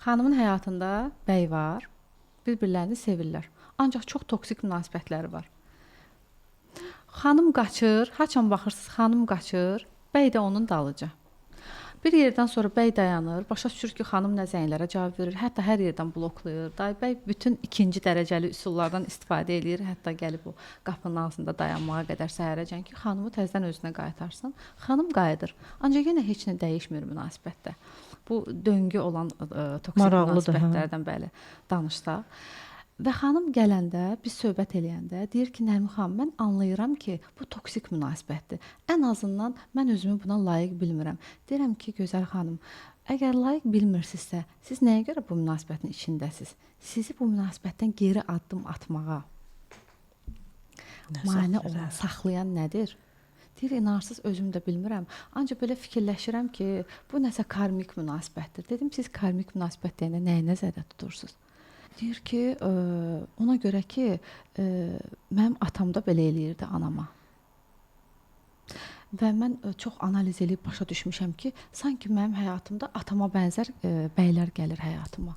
Xanımın həyatında bəy var, bir-birlərini sevirlər. Ancaq çox toksik münasibətləri var. Xanım qaçır, haçan baxırsınız xanım qaçır, bəy də onun dalıca. Bir yerdən sonra bəy dayanır, başa düşür ki, xanım nə zənglərə cavab verir, hətta hər yerdən bloklayır. Day bəy bütün ikinci dərəcəli üsullardan istifadə edir, hətta gəlib o qapının ağzında dayanmağa qədər səhərəcən ki, xanımı təzədən özünə qaytarsın. Xanım qayıdır. Ancaq yenə heç nə dəyişmir münasibətdə. Bu döngü olan toksik münasibətlərdən bəli danışsaq. Və xanım gələndə, biz söhbət eləyəndə deyir ki, Nərmin xanım, mən anlayıram ki, bu toksik münasibətdir. Ən azından mən özümü buna layiq bilmirəm. Deyirəm ki, gözəl xanım, əgər layiq bilmirsinizsə, siz nəyə görə bu münasibətin içindəsiz? Sizi bu münasibətdən geri addım atmağa mane olan, saxlayan nədir? Deyir, inarsız özüm də bilmirəm. Ancaq belə fikirləşirəm ki, bu nəsə karmik münasibətdir. Dedim, siz karmik münasibət deyəndə nəyi nəzərdə tutursunuz? Deyir ki, ona görə ki, mənim atam da belə eləyirdi anama. Və mən çox analiz edib başa düşmüşəm ki, sanki mənim həyatımda atama bənzər bəylər gəlir həyatıma.